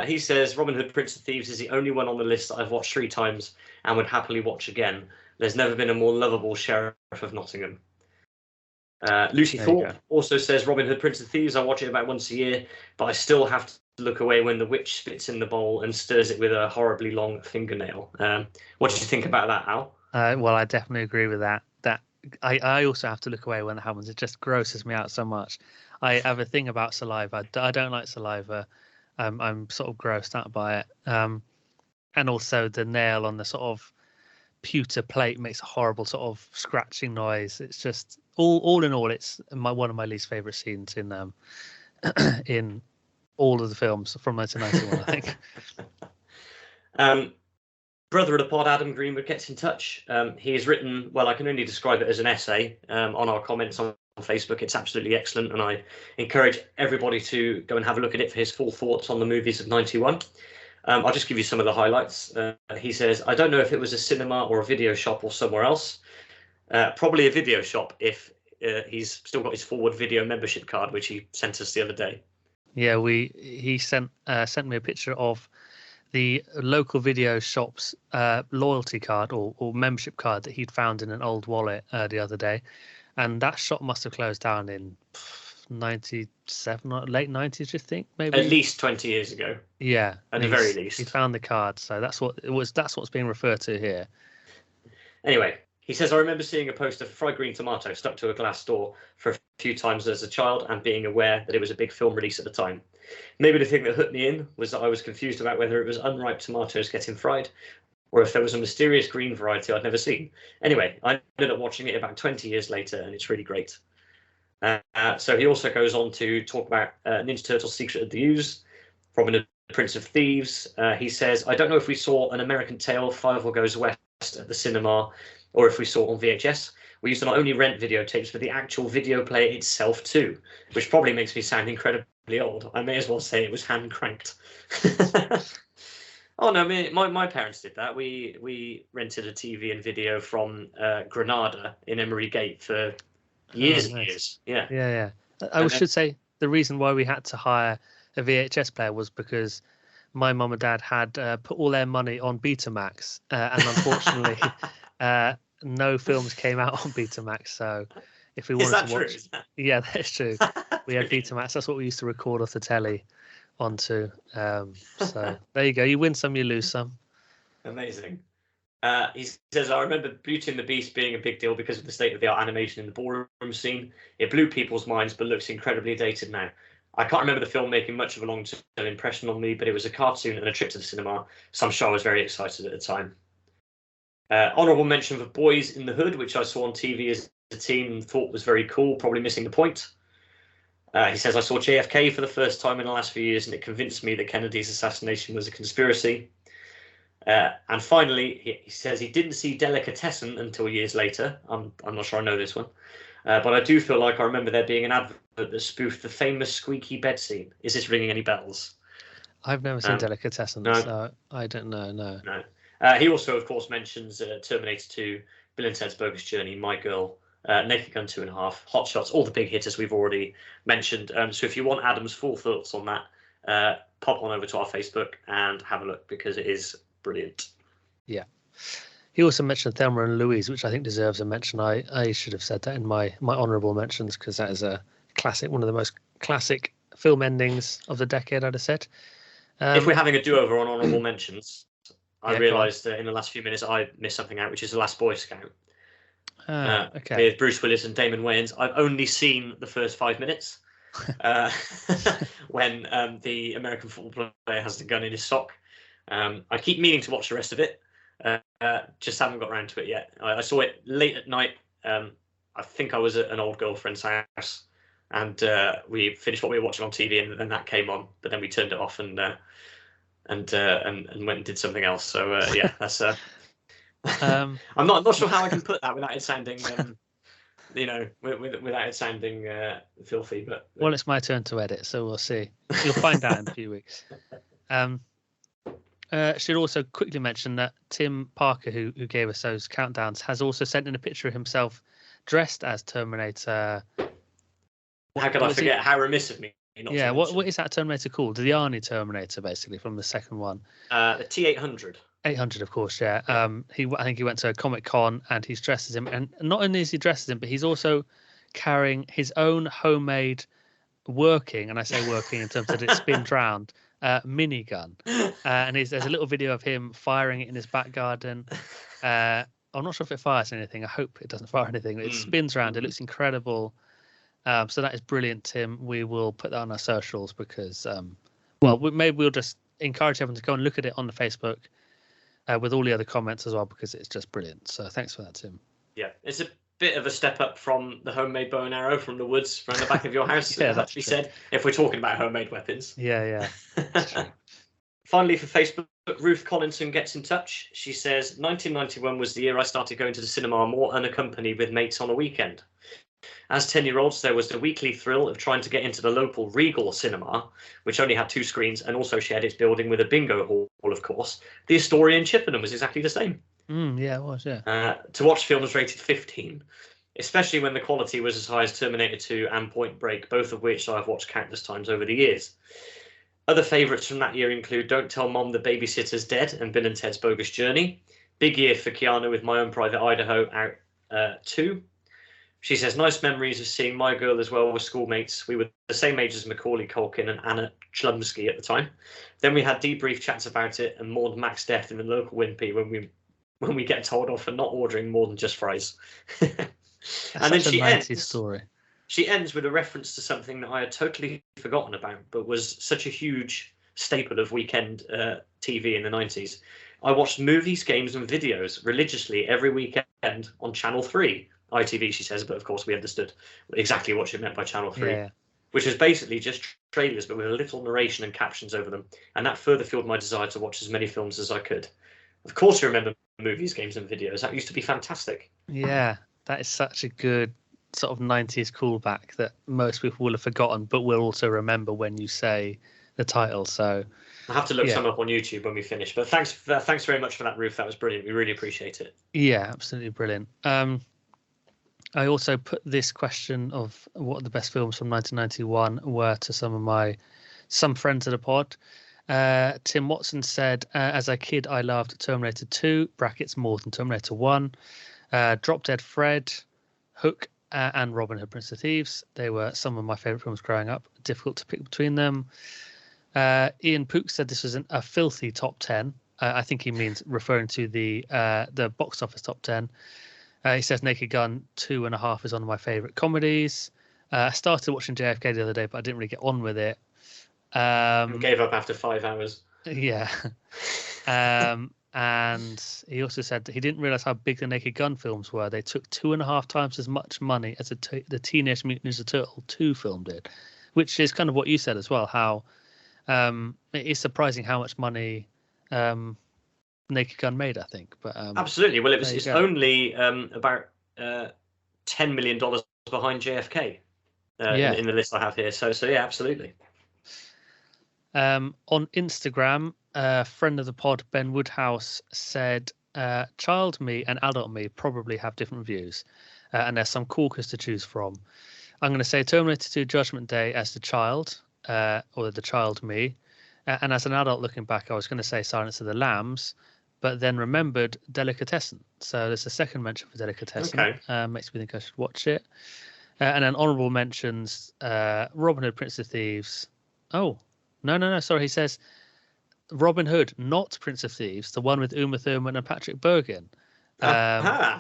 He says Robin Hood, Prince of Thieves is the only one on the list that I've watched 3 times and would happily watch again. There's never been a more lovable Sheriff of Nottingham. Lucy Thorpe also says Robin Hood, Prince of Thieves. I watch it about once a year, but I still have to look away when the witch spits in the bowl and stirs it with a horribly long fingernail. What did you think about that, Al? Well, I definitely agree with that. I also have to look away when that happens. It just grosses me out so much. I have a thing about saliva. I don't like saliva. I'm sort of grossed out by it. And also the nail on the sort of pewter plate makes a horrible sort of scratching noise. It's just all in all, it's one of my least favorite scenes in in all of the films from 1991, I think. Brother of the pod, Adam Greenwood, gets in touch. He has written, well, I can only describe it as an essay on our comments on Facebook. It's absolutely excellent, and I encourage everybody to go and have a look at it for his full thoughts on the movies of 91. I'll just give you some of the highlights. He says, I don't know if it was a cinema or a video shop or somewhere else. Probably a video shop if he's still got his Forward Video membership card, which he sent us the other day. Yeah, he sent me a picture of the local video shop's loyalty card or membership card that he'd found in an old wallet the other day. And that shop must have closed down in 97 or late 90s, you think? Maybe at least 20 years ago. Yeah, at the very least. He found the card, so that's what's being referred to here. Anyway, he says, I remember seeing a poster for Fried Green Tomato stuck to a glass door for a few times as a child and being aware that it was a big film release at the time. Maybe the thing that hooked me in was that I was confused about whether it was unripe tomatoes getting fried or if there was a mysterious green variety I'd never seen. Anyway, I ended up watching it about 20 years later, and it's really great. So he also goes on to talk about Ninja Turtles Secret of the Ooze, Robin Hood, Prince of Thieves. He says, I don't know if we saw An American Tale, Fievel Goes West at the cinema, or if we saw it on VHS. We used to not only rent videotapes, but the actual video player itself too, which probably makes me sound incredibly old. I may as well say it was hand cranked. Oh no, my parents did that. We rented a TV and video from Granada in Emery Gate for years and years. Yeah. I should say the reason why we had to hire a VHS player was because my mum and dad had put all their money on Betamax, and unfortunately, no films came out on Betamax. So if we wanted to watch, yeah, that's true. We had Betamax. That's what we used to record off the telly onto. So there you go. You win some, you lose some. Amazing. He says, I remember Beauty and the Beast being a big deal because of the state-of-the-art animation in the ballroom scene. It blew people's minds, but looks incredibly dated now. I can't remember the film making much of a long-term impression on me, but it was a cartoon and a trip to the cinema, so I'm sure I was very excited at the time. Honourable mention for Boys in the Hood, which I saw on TV as a teen and thought was very cool, probably missing the point. He says, I saw JFK for the first time in the last few years, and it convinced me that Kennedy's assassination was a conspiracy. And finally, he says he didn't see Delicatessen until years later. I'm not sure I know this one. But I do feel like I remember there being an advert that spoofed the famous squeaky bed scene. Is this ringing any bells? I've never seen Delicatessen, no. so I don't know, no. He also, of course, mentions Terminator 2, Bill and Ted's Bogus Journey, My Girl, Naked Gun 2.5, Hot Shots, all the big hitters we've already mentioned. So if you want Adam's full thoughts on that, pop on over to our Facebook and have a look, because it is brilliant. Yeah. He also mentioned Thelma and Louise, which I think deserves a mention. I should have said that in my honourable mentions, because that is a classic, one of the most classic film endings of the decade, I'd have said. If we're having a do-over on honourable mentions, I realised in the last few minutes I missed something out, which is The Last Boy Scout. Okay. With Bruce Willis and Damon Wayans. I've only seen the first 5 minutes when the American football player has the gun in his sock. I keep meaning to watch the rest of it. Just haven't got around to it yet. I saw it late at night. I think I was at an old girlfriend's house, and we finished what we were watching on TV, and then that came on. But then we turned it off and went and did something else. So yeah, that's. I'm not sure how I can put that without it sounding, without it sounding filthy. But well, it's my turn to edit, so we'll see. You'll find out in a few weeks. Should also quickly mention that Tim Parker, who gave us those countdowns, has also sent in a picture of himself dressed as Terminator. How could I forget? How remiss of me. Yeah, what is that Terminator called? The Arnie Terminator, basically, from the second one. The T-800. 800, of course, yeah. I think he went to a Comic-Con and he's dressed as him. And not only is he dressed as him, but he's also carrying his own homemade working, and I say working in terms that it spins round, minigun. And there's a little video of him firing it in his back garden. I'm not sure if it fires anything. I hope it doesn't fire anything. It spins around. It looks incredible. So that is brilliant, Tim. We will put that on our socials because, maybe we'll just encourage everyone to go and look at it on the Facebook with all the other comments as well, because it's just brilliant. So thanks for that, Tim. Yeah, it's a bit of a step up from the homemade bow and arrow from the woods around the back of your house. Yeah, that's actually said, if we're talking about homemade weapons. Yeah. That's true. Finally, for Facebook, Ruth Collinson gets in touch. She says, 1991 was the year I started going to the cinema more unaccompanied with mates on a weekend. As 10-year-olds, there was the weekly thrill of trying to get into the local Regal cinema, which only had 2 screens and also shared its building with a bingo hall, of course. The Astoria in Chippenham was exactly the same. Yeah, it was, yeah. To watch films rated 15, especially when the quality was as high as Terminator 2 and Point Break, both of which I've watched countless times over the years. Other favourites from that year include Don't Tell Mom the Babysitter's Dead and Bill and Ted's Bogus Journey. Big year for Keanu with My Own Private Idaho out 2. She says, nice memories of seeing My Girl as well with schoolmates. We were the same age as Macaulay Culkin and Anna Chlumsky at the time. Then we had debrief chats about it and mourned Mac's death in the local Wimpy when we get told off for not ordering more than just fries. And then she ends story. She ends with a reference to something that I had totally forgotten about, but was such a huge staple of weekend TV in the 90s. I watched movies, games, and videos religiously every weekend on Channel 3. ITV, she says, but of course we understood exactly what she meant by Channel 3, which was basically just trailers, but with a little narration and captions over them. And that further fueled my desire to watch as many films as I could. Of course, you remember movies, games, and videos. That used to be fantastic. Yeah, that is such a good sort of 90s callback that most people will have forgotten, but will also remember when you say the title. So I'll have to look some up on YouTube when we finish. But thanks very much for that, Ruth. That was brilliant. We really appreciate it. Yeah, absolutely brilliant. I also put this question of what the best films from 1991 were to some friends of the pod. Tim Watson said, as a kid, I loved Terminator 2, brackets more than Terminator 1, Drop Dead Fred, Hook, and Robin Hood, Prince of Thieves. They were some of my favourite films growing up. Difficult to pick between them. Ian Pook said this was a filthy top 10. I think he means referring to the box office top 10. He says Naked Gun 2.5 is one of my favourite comedies. I started watching JFK the other day, but I didn't really get on with it. Gave up after 5 hours. Yeah. And he also said that he didn't realize how big the Naked Gun films were. They took 2.5 times as much money as the Teenage Mutant Ninja Turtle 2 film did, which is kind of what you said as well, how it is surprising how much money Naked Gun made, I think. But absolutely. Well, it's only about $10 million behind JFK in the list I have here. So yeah, absolutely. On Instagram, a friend of the pod, Ben Woodhouse, said, child me and adult me probably have different views, and there's some corkers to choose from. I'm going to say Terminator 2 Judgment Day as the child, or the child me, and as an adult looking back, I was going to say Silence of the Lambs, but then remembered Delicatessen. So there's a second mention for Delicatessen. Okay. Makes me think I should watch it. And then honourable mentions, Robin Hood, Prince of Thieves. Oh, no. Sorry, he says Robin Hood, not Prince of Thieves, the one with Uma Thurman and Patrick Bergin.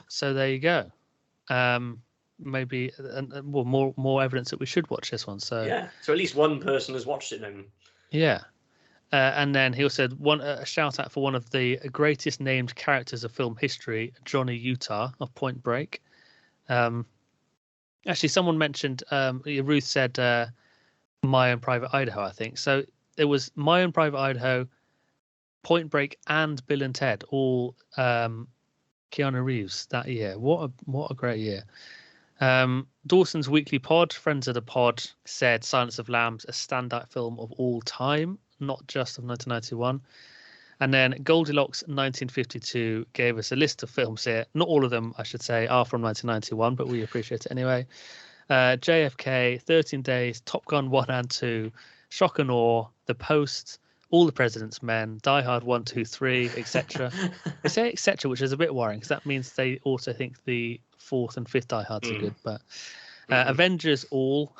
So there you go. Maybe more evidence that we should watch this one. So yeah, so at least one person has watched it then. Yeah. And then he also said a shout out for one of the greatest named characters of film history, Johnny Utah of Point Break. Actually, someone mentioned, Ruth said My Own Private Idaho, I think. So it was My Own Private Idaho, Point Break, and Bill and Ted, all Keanu Reeves that year. What a great year. Dawson's Weekly Pod, Friends of the Pod, said Silence of Lambs, a standout film of all time, not just of 1991. And then Goldilocks 1952 gave us a list of films here. Not all of them, I should say, are from 1991, but we appreciate it anyway. JFK, 13 Days, Top Gun 1 and 2, Shock and Awe, The Post, All the President's Men, Die Hard 1, 2, 3, etc. They say etc, which is a bit worrying because that means they also think the fourth and fifth Die Hards are good. But Avengers all,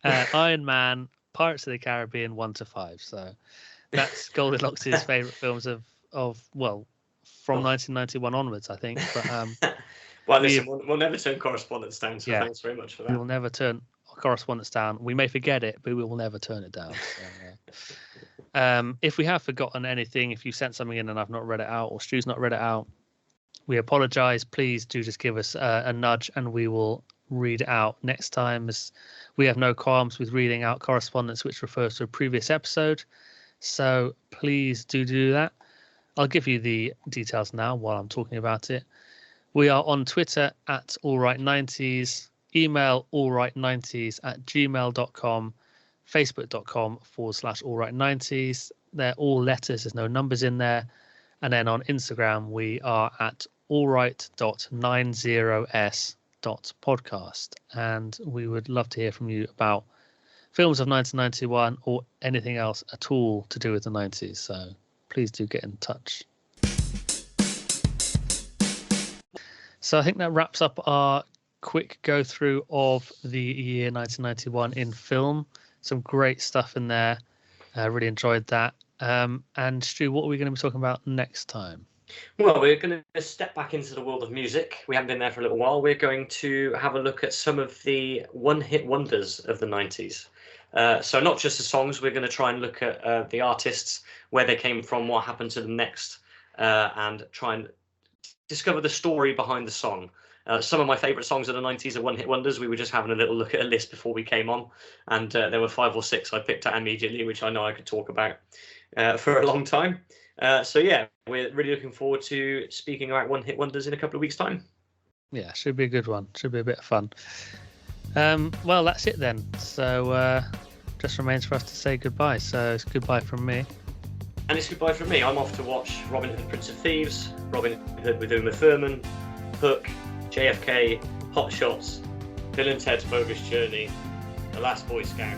Iron Man, Pirates of the Caribbean 1 to 5. So that's Goldilocks' favourite films of from 1991 onwards, I think. But well, listen, we'll never turn correspondence down. So thanks very much for that. We will never turn correspondence down. We may forget it, but we will never turn it down. So, if we have forgotten anything, if you sent something in and I've not read it out, or Stu's not read it out, we apologise. Please do just give us a nudge, and we will read it out next time. As we have no qualms with reading out correspondence which refers to a previous episode. So please do that. I'll give you the details now while I'm talking about it. We are on Twitter at allright90s, email allright90s@gmail.com, facebook.com/allright90s. They're all letters, there's no numbers in there. And then on Instagram, we are at allright.90s.podcast. And we would love to hear from you about films of 1991 or anything else at all to do with the 90s. So please do get in touch. So I think that wraps up our quick go through of the year 1991 in film. Some great stuff in there. I really enjoyed that. And Stu, what are we going to be talking about next time? Well, we're going to step back into the world of music. We haven't been there for a little while. We're going to have a look at some of the one-hit wonders of the 90s. So not just the songs, we're going to try and look at the artists, where they came from, what happened to them next, and try and discover the story behind the song. Some of my favourite songs of the 90s are one-hit wonders. We were just having a little look at a list before we came on, and there were 5 or 6 I picked out immediately, which I know I could talk about for a long time. So yeah, we're really looking forward to speaking about one-hit wonders in a couple of weeks' time. Yeah, should be a good one. Should be a bit of fun. Well, that's it then. So just remains for us to say goodbye. So it's goodbye from me. And it's goodbye from me. I'm off to watch Robin Hood, Prince of Thieves, Robin Hood with Uma Thurman, Hook, JFK, Hot Shots, Bill and Ted's Bogus Journey, The Last Boy Scout.